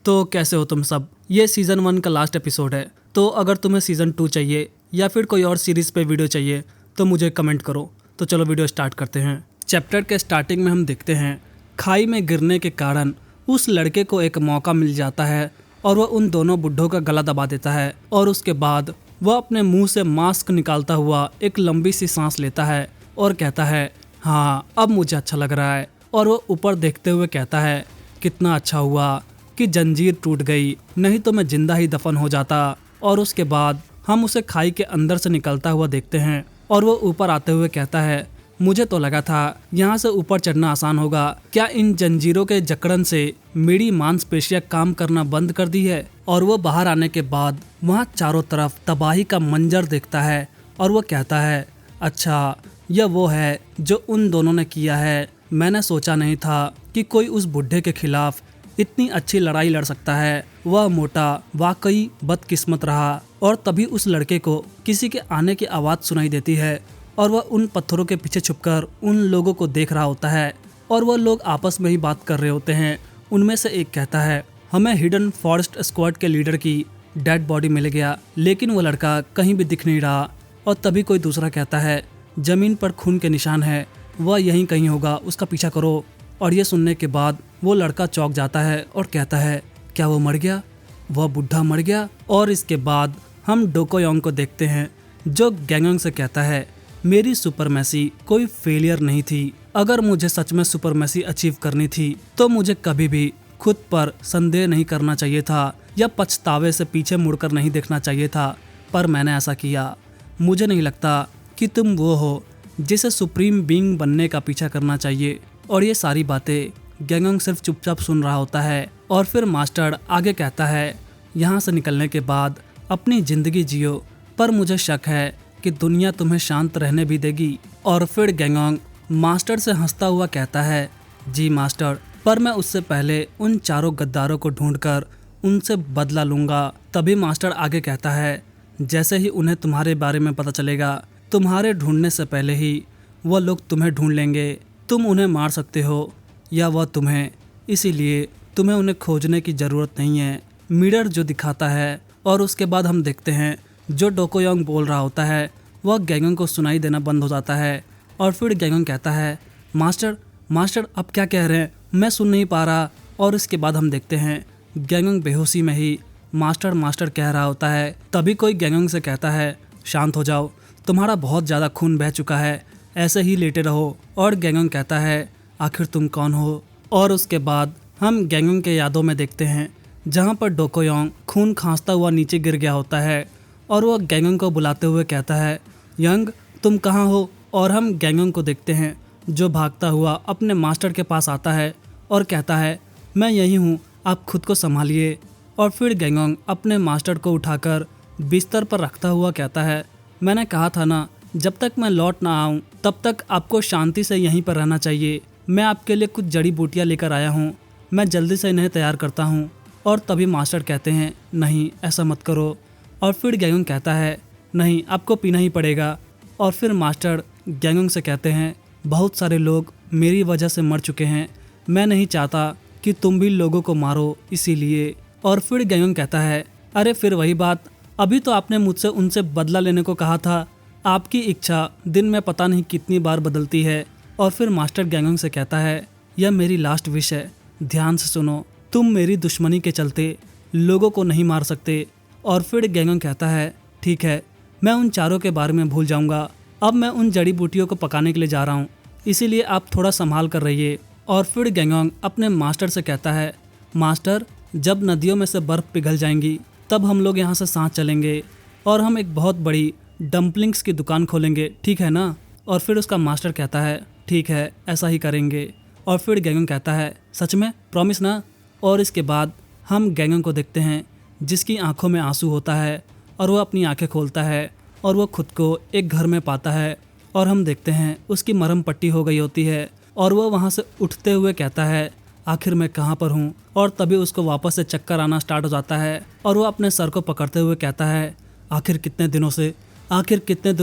तो कैसे हो तुम सब। ये सीज़न 1 का लास्ट एपिसोड है, तो अगर तुम्हें सीज़न 2 चाहिए या फिर कोई और सीरीज़ पे वीडियो चाहिए तो मुझे कमेंट करो। तो चलो वीडियो स्टार्ट करते हैं। चैप्टर के स्टार्टिंग में हम देखते हैं खाई में गिरने के कारण उस लड़के को एक मौका मिल जाता है और वह उन दोनों बुड्ढों का गला दबा देता है और उसके बाद वह अपने मुंह से मास्क निकालता हुआ एक लंबी सी सांस लेता है और कहता है हाँ अब मुझे अच्छा लग रहा है। और वह ऊपर देखते हुए कहता है कितना अच्छा हुआ कि जंजीर टूट गई, नहीं तो मैं जिंदा ही दफन हो जाता। और उसके बाद हम उसे खाई के अंदर से निकलता हुआ देखते हैं और वो ऊपर आते हुए कहता है मुझे तो लगा था यहाँ से ऊपर चढ़ना आसान होगा, क्या इन जंजीरों के जकड़न से मेरी मांसपेशियां काम करना बंद कर दी है। और वो बाहर आने के बाद वहाँ चारों तरफ तबाही का मंजर देखता है और वो कहता है अच्छा यह वो है जो उन दोनों ने किया है। मैंने सोचा नहीं था कि कोई उस बुढ़े के खिलाफ इतनी अच्छी लड़ाई लड़ सकता है। वह मोटा वाकई बदकिस्मत रहा। और तभी उस लड़के को किसी के आने की आवाज़ सुनाई देती है और वह उन पत्थरों के पीछे छुपकर उन लोगों को देख रहा होता है और वह लोग आपस में ही बात कर रहे होते हैं। उनमें से एक कहता है हमें हिडन फॉरेस्ट स्क्वाड के लीडर की डेड बॉडी मिल गया, लेकिन वो लड़का कहीं भी दिख नहीं रहा। और तभी कोई दूसरा कहता है जमीन पर खून के निशान है, वह यहीं कहीं होगा, उसका पीछा करो। और ये सुनने के बाद वो लड़का चौंक जाता है और कहता है क्या वो मर गया, वह बुढ़ा मर गया। और इसके बाद हम डोकोयोंग को देखते हैं जो गैंगोंग से कहता है मेरी सुपरमेसी कोई फेलियर नहीं थी। अगर मुझे सच में सुपरमेसी अचीव करनी थी तो मुझे कभी भी खुद पर संदेह नहीं करना चाहिए था या पछतावे से पीछे मुड़कर नहीं देखना चाहिए था, पर मैंने ऐसा किया। मुझे नहीं लगता कि तुम वो हो जिसे सुप्रीम बीइंग बनने का पीछा करना चाहिए। और ये सारी बातें गैंगोंग सिर्फ चुपचाप सुन रहा होता है। और फिर मास्टर आगे कहता है यहाँ से निकलने के बाद अपनी ज़िंदगी जियो, पर मुझे शक है कि दुनिया तुम्हें शांत रहने भी देगी। और फिर गैंगोंग मास्टर से हंसता हुआ कहता है जी मास्टर, पर मैं उससे पहले उन चारों गद्दारों को ढूंढकर उनसे बदला लूँगा। तभी मास्टर आगे कहता है जैसे ही उन्हें तुम्हारे बारे में पता चलेगा, तुम्हारे ढूंढने से पहले ही वह लोग तुम्हें ढूंढ लेंगे। तुम उन्हें मार सकते हो या वह तुम्हें, इसीलिए तुम्हें उन्हें खोजने की ज़रूरत नहीं है। मिरर जो दिखाता है। और उसके बाद हम देखते हैं जो डोकोयोंग बोल रहा होता है वह गैंगोंग को सुनाई देना बंद हो जाता है। और फिर गैंगोंग कहता है मास्टर मास्टर अब क्या कह रहे हैं, मैं सुन नहीं पा रहा। और इसके बाद हम देखते हैं गैंगोंग बेहोशी में ही मास्टर मास्टर कह रहा होता है। तभी कोई गैंगोंग से कहता है शांत हो जाओ, तुम्हारा बहुत ज़्यादा खून बह चुका है, ऐसे ही लेटे रहो। और गैंगोंग कहता है आखिर तुम कौन हो। और उसके बाद हम गैंगोंग के यादों में देखते हैं जहाँ पर डोकोयोंग खून खांसता हुआ नीचे गिर गया होता है और वह गैंगोंग को बुलाते हुए कहता है यंग तुम कहाँ हो। और हम गैंगोंग को देखते हैं जो भागता हुआ अपने मास्टर के पास आता है और कहता है मैं यहीं हूँ, आप खुद को संभालिए। और फिर गैंगोंग अपने मास्टर को उठाकर बिस्तर पर रखता हुआ कहता है मैंने कहा था ना, जब तक मैं लौट ना आऊँ तब तक आपको शांति से यहीं पर रहना चाहिए। मैं आपके लिए कुछ जड़ी बूटियाँ लेकर आया हूँ, मैं जल्दी से इन्हें तैयार करता हूँ। और तभी मास्टर कहते हैं नहीं ऐसा मत करो। और फिर गैंगोंग कहता है नहीं आपको पीना ही पड़ेगा। और फिर मास्टर गैंगोंग से कहते हैं बहुत सारे लोग मेरी वजह से मर चुके हैं, मैं नहीं चाहता कि तुम भी लोगों को मारो, इसीलिए। और फिर गैंगोंग कहता है अरे फिर वही बात, अभी तो आपने मुझसे उनसे बदला लेने को कहा था, आपकी इच्छा दिन में पता नहीं कितनी बार बदलती है। और फिर मास्टर गैंगोंग से कहता है यह मेरी लास्ट विश है, ध्यान से सुनो, तुम मेरी दुश्मनी के चलते लोगों को नहीं मार सकते। और फिर गैंगोंग कहता है ठीक है, मैं उन चारों के बारे में भूल जाऊंगा, अब मैं उन जड़ी बूटियों को पकाने के लिए जा रहा हूँ, इसीलिए आप थोड़ा संभाल कर रहिए। और फिर गैंगोंग अपने मास्टर से कहता है मास्टर जब नदियों में से बर्फ़ पिघल जाएंगी तब हम लोग यहाँ से साथ चलेंगे और हम एक बहुत बड़ी डम्पलिंग्स की दुकान खोलेंगे, ठीक है ना। और फिर उसका मास्टर कहता है ठीक है ऐसा ही करेंगे। और फिर गैंगोंग कहता है सच में, प्रॉमिस ना। और इसके बाद हम गैंगोंग को देखते हैं जिसकी आंखों में आंसू होता है और वह अपनी आंखें खोलता है और वह खुद को एक घर में पाता है। और हम देखते हैं उसकी मरहम पट्टी हो गई होती है और वह वहाँ से उठते हुए कहता है आखिर मैं कहाँ पर हूँ। और तभी उसको वापस से चक्कर आना स्टार्ट हो जाता है और वह अपने सर को पकड़ते हुए कहता है आखिर कितने दिनों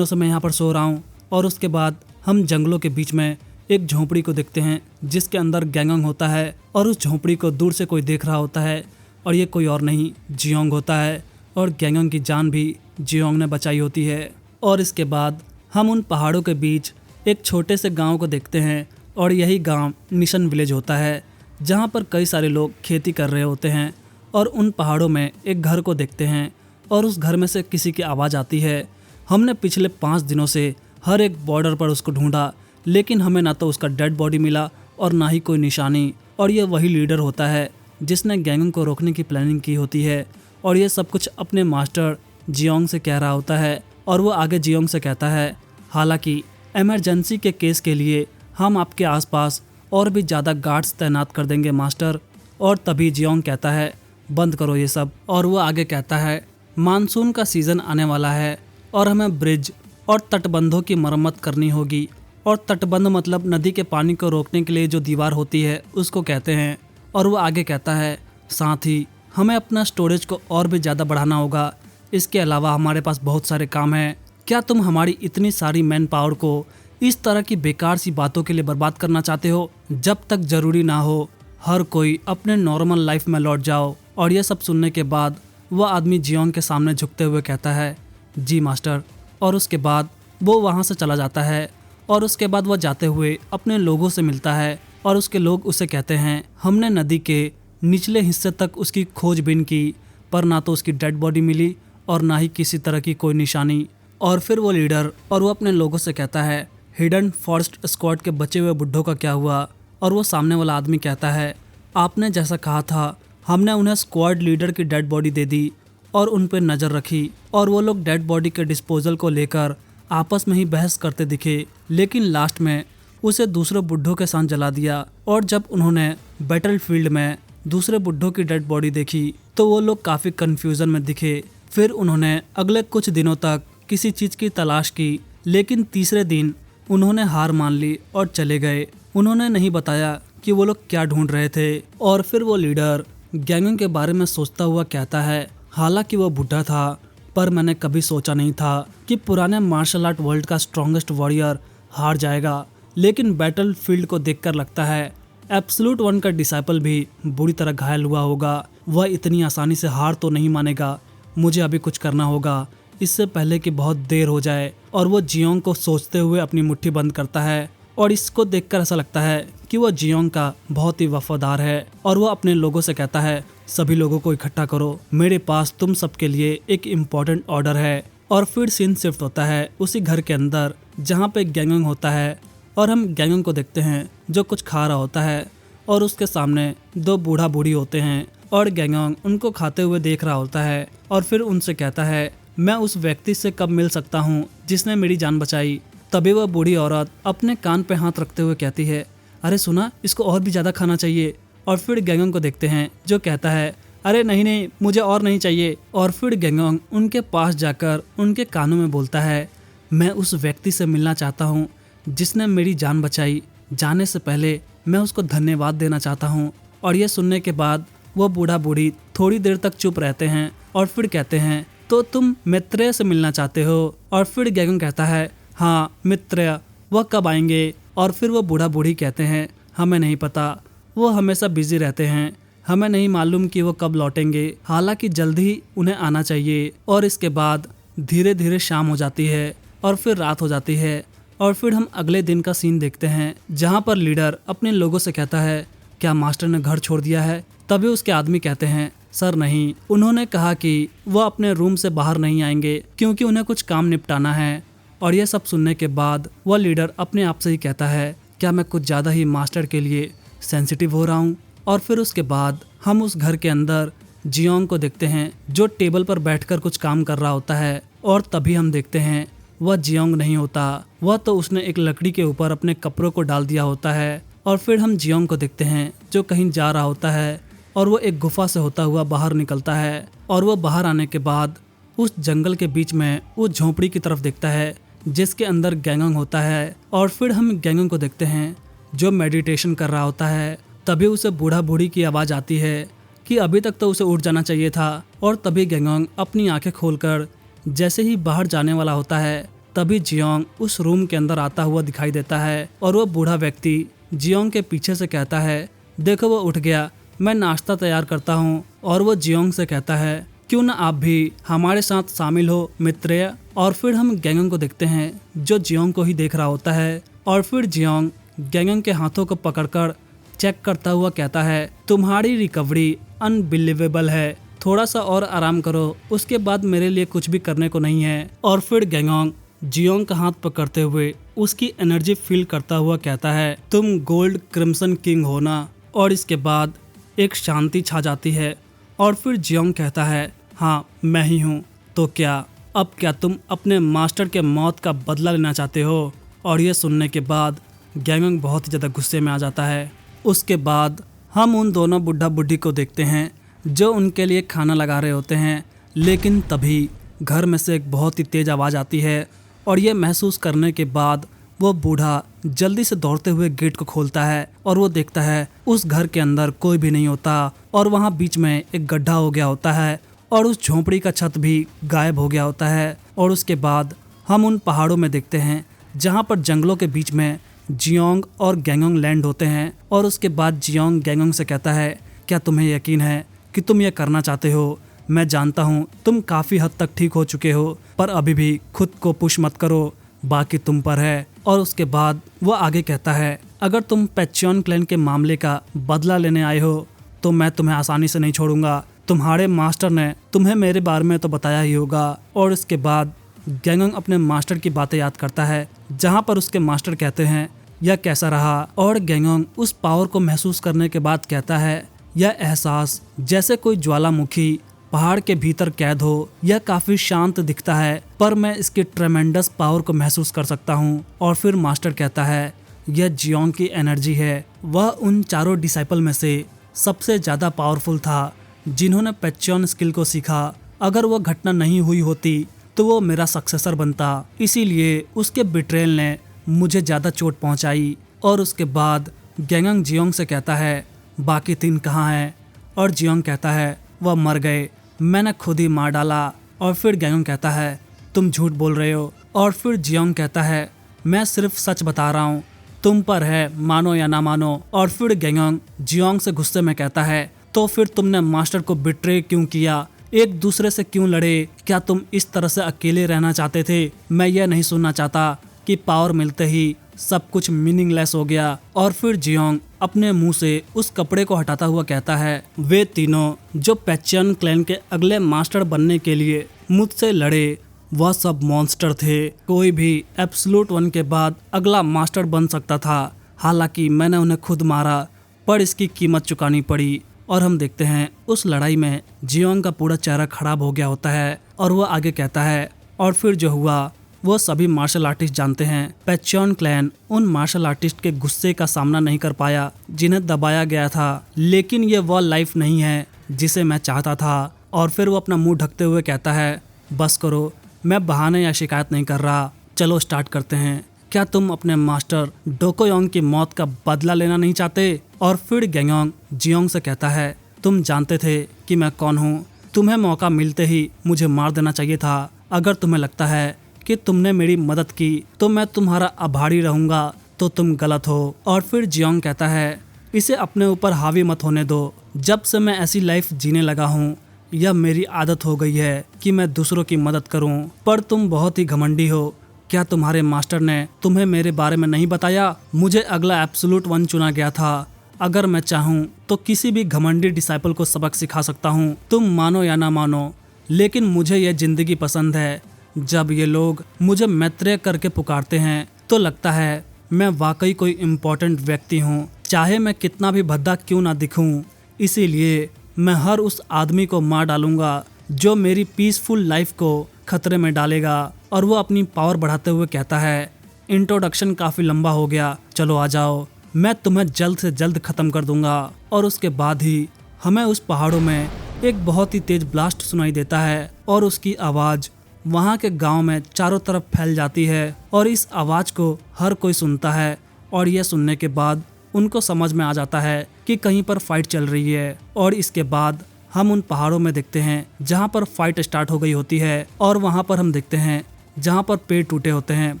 से मैं यहाँ पर सो रहा हूँ। और उसके बाद हम जंगलों के बीच में एक झोंपड़ी को देखते हैं जिसके अंदर गैंगोंग होता है और उस झोंपड़ी को दूर से कोई देख रहा होता है और ये कोई और नहीं जियोंग होता है और गैंगोंग की जान भी जियोंग ने बचाई होती है। और इसके बाद हम उन पहाड़ों के बीच एक छोटे से गांव को देखते हैं और यही गांव मिशन विलेज होता है जहां पर कई सारे लोग खेती कर रहे होते हैं। और उन पहाड़ों में एक घर को देखते हैं और उस घर में से किसी की आवाज़ आती है। हमने पिछले 5 दिनों से हर एक बॉर्डर पर उसको ढूंढा, लेकिन हमें ना तो उसका डेड बॉडी मिला और ना ही कोई निशानी। और ये वही लीडर होता है जिसने गैंगोंग को रोकने की प्लानिंग की होती है और ये सब कुछ अपने मास्टर जियोंग से कह रहा होता है। और वो आगे जियोंग से कहता है, हालांकि इमरजेंसी के केस के लिए हम आपके आसपास और भी ज़्यादा गार्ड्स तैनात कर देंगे मास्टर। और तभी जियोंग कहता है, बंद करो ये सब। और वो आगे कहता है, मानसून का सीज़न आने वाला है और हमें ब्रिज और तटबंधों की मरम्मत करनी होगी। और तटबंध मतलब नदी के पानी को रोकने के लिए जो दीवार होती है उसको कहते हैं। और वो आगे कहता है, साथ ही हमें अपना स्टोरेज को और भी ज़्यादा बढ़ाना होगा। इसके अलावा हमारे पास बहुत सारे काम हैं। क्या तुम हमारी इतनी सारी मैन पावर को इस तरह की बेकार सी बातों के लिए बर्बाद करना चाहते हो? जब तक ज़रूरी ना हो हर कोई अपने नॉर्मल लाइफ में लौट जाओ। और यह सब सुनने के बाद वह आदमी जियोंग के सामने झुकते हुए कहता है, जी मास्टर। और उसके बाद वो वहाँ से चला जाता है। और उसके बाद वह जाते हुए अपने लोगों से मिलता है और उसके लोग उसे कहते हैं, हमने नदी के निचले हिस्से तक उसकी खोजबीन की, पर ना तो उसकी डेड बॉडी मिली और ना ही किसी तरह की कोई निशानी। और फिर वो लीडर और वो अपने लोगों से कहता है, हिडन फॉरेस्ट स्क्वाड के बचे हुए बुड्ढों का क्या हुआ? और वो सामने वाला आदमी कहता है, आपने जैसा कहा था हमने उन्हें स्क्वाड लीडर की डेड बॉडी दे दी और उन पर नज़र रखी। और वो लोग डेड बॉडी के डिस्पोजल को लेकर आपस में ही बहस करते दिखे, लेकिन लास्ट में उसे दूसरे बुड्ढों के साथ जला दिया। और जब उन्होंने बैटलफील्ड में दूसरे बुड्ढों की डेड बॉडी देखी तो वो लोग काफ़ी कन्फ्यूज़न में दिखे। फिर उन्होंने अगले कुछ दिनों तक किसी चीज़ की तलाश की, लेकिन तीसरे दिन उन्होंने हार मान ली और चले गए। उन्होंने नहीं बताया कि वो लोग क्या ढूंढ रहे थे। और फिर वो लीडर गैंगोंग के बारे में सोचता हुआ कहता है, हालांकि वो बुढ़ा था पर मैंने कभी सोचा नहीं था कि पुराने मार्शल आर्ट वर्ल्ड का स्ट्रॉन्गेस्ट वॉरियर हार जाएगा। लेकिन बैटल फील्ड को देखकर लगता है एब्सोल्यूट वन का डिसाइपल भी बुरी तरह घायल हुआ होगा। वह इतनी आसानी से हार तो नहीं मानेगा। मुझे अभी कुछ करना होगा इससे पहले कि बहुत देर हो जाए। और वो जियोंग को सोचते हुए अपनी मुट्ठी बंद करता है और इसको देखकर ऐसा लगता है कि वो जियोंग का बहुत ही वफादार है। और वो अपने लोगों से कहता है, सभी लोगों को इकट्ठा करो, मेरे पास तुम सबके लिए एक इम्पॉर्टेंट ऑर्डर है। और फिर सीन शिफ्ट होता है उसी घर के अंदर जहाँ पे गैंगोंग होता है और हम गैंगोंग को देखते हैं जो कुछ खा रहा होता है और उसके सामने 2 बूढ़ा बूढ़ी होते हैं और गैंगोंग उनको खाते हुए देख रहा होता है। और फिर उनसे कहता है, मैं उस व्यक्ति से कब मिल सकता हूँ जिसने मेरी जान बचाई? तभी वह बूढ़ी औरत अपने कान पे हाथ रखते हुए कहती है, अरे सुना, इसको और भी ज़्यादा खाना चाहिए। और फिर गैंगोंग को देखते हैं जो कहता है, अरे नहीं नहीं, मुझे और नहीं चाहिए। और फिर गैंगोंग उनके पास जाकर उनके कानों में बोलता है, मैं उस व्यक्ति से मिलना चाहता हूँ जिसने मेरी जान बचाई। जाने से पहले मैं उसको धन्यवाद देना चाहता हूँ। और ये सुनने के बाद वो बूढ़ा बूढ़ी थोड़ी देर तक चुप रहते हैं और फिर कहते हैं, तो तुम मैत्रेय से मिलना चाहते हो? और फिर गैंगोंग कहता है, हाँ मैत्रेय, वह कब आएंगे? और फिर वो बूढ़ा बूढ़ी कहते हैं, हमें नहीं पता, वो हमेशा बिजी रहते हैं, हमें नहीं मालूम कि वो कब लौटेंगे, हालांकि जल्द ही उन्हें आना चाहिए। और इसके बाद धीरे धीरे शाम हो जाती है और फिर रात हो जाती है। और फिर हम अगले दिन का सीन देखते हैं जहाँ पर लीडर अपने लोगों से कहता है, क्या मास्टर ने घर छोड़ दिया है? तभी उसके आदमी कहते हैं, सर नहीं, उन्होंने कहा कि वह अपने रूम से बाहर नहीं आएंगे क्योंकि उन्हें कुछ काम निपटाना है। और यह सब सुनने के बाद वह लीडर अपने आप से ही कहता है, क्या मैं कुछ ज़्यादा ही मास्टर के लिए सेंसिटिव हो रहा हूँ? और फिर उसके बाद हम उस घर के अंदर जियोंग को देखते हैं जो टेबल पर बैठकर कुछ काम कर रहा होता है। और तभी हम देखते हैं वह जियोंग नहीं होता, वह तो उसने एक लकड़ी के ऊपर अपने कपड़ों को डाल दिया होता है। और फिर हम जियोंग को देखते हैं जो कहीं जा रहा होता है और वो एक गुफा से होता हुआ बाहर निकलता है। और वो बाहर आने के बाद उस जंगल के बीच में उस झोपड़ी की तरफ देखता है जिसके अंदर गैंगोंग होता है। और फिर हम गैंगोंग को देखते हैं जो मेडिटेशन कर रहा होता है। तभी उसे बूढ़ा बूढ़ी की आवाज़ आती है कि अभी तक तो उसे उठ जाना चाहिए था। और तभी गैंगोंग अपनी आंखें खोलकर जैसे ही बाहर जाने वाला होता है तभी जियोंग उस रूम के अंदर आता हुआ दिखाई देता है। और वो बूढ़ा व्यक्ति जियोंग के पीछे से कहता है, देखो वो उठ गया, मैं नाश्ता तैयार करता हूँ और वो जियोंग से कहता है क्यों ना आप भी हमारे साथ शामिल हो मित्रेय। और फिर हम गैंगंग को देखते हैं जो जियोंग को ही देख रहा होता है और फिर जियोंग गैंगंग के हाथों को पकड़कर चेक करता हुआ कहता है तुम्हारी रिकवरी अनबिलीवेबल है, थोड़ा सा और आराम करो, उसके बाद मेरे लिए कुछ भी करने को नहीं है। और फिर गैंगंग जियोंग का हाथ पकड़ते हुए उसकी एनर्जी फील करता हुआ कहता है तुम गोल्ड क्रिम्सन किंग हो ना। और इसके बाद एक शांति छा जाती है और फिर जियोंग कहता है हाँ मैं ही हूँ, तो क्या अब क्या तुम अपने मास्टर के मौत का बदला लेना चाहते हो। और ये सुनने के बाद गैंगंग बहुत ही ज़्यादा गुस्से में आ जाता है। उसके बाद हम उन दोनों बुढ़ा बुढ़ी को देखते हैं जो उनके लिए खाना लगा रहे होते हैं, लेकिन तभी घर में से एक बहुत ही तेज़ आवाज़ आती है और ये महसूस करने के बाद वो बूढ़ा जल्दी से दौड़ते हुए गेट को खोलता है और वो देखता है उस घर के अंदर कोई भी नहीं होता और वहाँ बीच में एक गड्ढा हो गया होता है और उस झोंपड़ी का छत भी गायब हो गया होता है। और उसके बाद हम उन पहाड़ों में देखते हैं जहाँ पर जंगलों के बीच में जियोंग और गैंगंग लैंड होते हैं। और उसके बाद जियोंग गैंगंग से कहता है क्या तुम्हें यकीन है कि तुम ये करना चाहते हो। मैं जानता हूँ तुम काफ़ी हद तक ठीक हो चुके हो, पर अभी भी खुद को पुश मत करो, बाकी तुम पर है। और उसके बाद वो आगे कहता है अगर तुम पैच्योन क्लैन के मामले का बदला लेने आए हो तो मैं तुम्हें आसानी से नहीं छोड़ूंगा। तुम्हारे मास्टर ने तुम्हें मेरे बारे में तो बताया ही होगा। और इसके बाद गैंगंग अपने मास्टर की बातें याद करता है जहाँ पर उसके मास्टर कहते हैं यह कैसा रहा। और गैंगंग उस पावर को महसूस करने के बाद कहता है यह एहसास जैसे कोई ज्वालामुखी पहाड़ के भीतर कैद हो, यह काफी शांत दिखता है पर मैं इसकी ट्रेमेंडस पावर को महसूस कर सकता हूँ। और फिर मास्टर कहता है यह जियोंग की एनर्जी है, वह उन चारों डिसाइपल में से सबसे ज्यादा पावरफुल था जिन्होंने पैच्योन स्किल को सीखा। अगर वो घटना नहीं हुई होती तो वो मेरा सक्सेसर बनता, इसीलिए उसके बिट्रेल ने मुझे ज़्यादा चोट पहुंचाई। और उसके बाद गैंगंग जियोंग से कहता है बाकी 3 कहाँ हैं। और जियोंग कहता है वह मर गए, मैंने खुद ही मार डाला। और फिर गैंगंग कहता है तुम झूठ बोल रहे हो। और फिर जियोंग कहता है मैं सिर्फ सच बता रहा हूँ, तुम पर है मानो या ना मानो। और फिर गैंगंग जियोंग से गुस्से में कहता है तो फिर तुमने मास्टर को बिट्रे क्यों किया, एक दूसरे से क्यों लड़े, क्या तुम इस तरह से अकेले रहना चाहते थे। मैं यह नहीं सुनना चाहता कि पावर मिलते ही सब कुछ मीनिंगलेस हो गया। और फिर जियोंग अपने मुंह से उस कपड़े को हटाता हुआ कहता है वे तीनों जो पैच्योन क्लैन के अगले मास्टर बनने के लिए मुझसे लड़े वह सब मॉन्स्टर थे। कोई भी एब्सोल्यूट 1 के बाद अगला मास्टर बन सकता था, हालांकि मैंने उन्हें खुद मारा पर इसकी कीमत चुकानी पड़ी। और हम देखते हैं उस लड़ाई में जियोंग का पूरा चेहरा खराब हो गया होता है। और वह आगे कहता है और फिर जो हुआ वो सभी मार्शल आर्टिस्ट जानते हैं। पैच्योन क्लैन उन मार्शल आर्टिस्ट के गुस्से का सामना नहीं कर पाया जिन्हें दबाया गया था, लेकिन ये वह लाइफ नहीं है जिसे मैं चाहता था। और फिर वो अपना मुंह ढकते हुए कहता है बस करो, मैं बहाने या शिकायत नहीं कर रहा, चलो स्टार्ट करते हैं। क्या तुम अपने मास्टर डोकोयोंग की मौत का बदला लेना नहीं चाहते। और फिर गैंगंग जियोंग से कहता है तुम जानते थे कि मैं कौन हूँ, तुम्हें मौका मिलते ही मुझे मार देना चाहिए था। अगर तुम्हें लगता है कि तुमने मेरी मदद की तो मैं तुम्हारा आभारी रहूंगा तो तुम गलत हो। और फिर जियोंग कहता है इसे अपने ऊपर हावी मत होने दो, जब से मैं ऐसी लाइफ जीने लगा हूँ यह मेरी आदत हो गई है कि मैं दूसरों की मदद करूँ। पर तुम बहुत ही घमंडी हो, क्या तुम्हारे मास्टर ने तुम्हें मेरे बारे में नहीं बताया। मुझे अगला एब्सोल्यूट 1 चुना गया था, अगर मैं चाहूँ तो किसी भी घमंडी डिसाइपल को सबक सिखा सकता हूँ, तुम मानो या ना मानो। लेकिन मुझे यह जिंदगी पसंद है, जब ये लोग मुझे मैत्रेय करके पुकारते हैं तो लगता है मैं वाकई कोई इम्पोर्टेंट व्यक्ति हूँ, चाहे मैं कितना भी भद्दा क्यों ना दिखूँ। इसीलिए मैं हर उस आदमी को मार डालूंगा जो मेरी पीसफुल लाइफ को खतरे में डालेगा। और वो अपनी पावर बढ़ाते हुए कहता है इंट्रोडक्शन काफ़ी लंबा हो गया, चलो आ जाओ, मैं तुम्हें जल्द से जल्द ख़त्म कर दूंगा। और उसके बाद ही हमें उस पहाड़ों में एक बहुत ही तेज़ ब्लास्ट सुनाई देता है और उसकी आवाज़ वहाँ के गांव में चारों तरफ फैल जाती है। और इस आवाज़ को हर कोई सुनता है और यह सुनने के बाद उनको समझ में आ जाता है कि कहीं पर फाइट चल रही है। और इसके बाद हम उन पहाड़ों में देखते हैं जहाँ पर फाइट स्टार्ट हो गई होती है। और वहाँ पर हम देखते हैं जहाँ पर पेड़ टूटे होते हैं,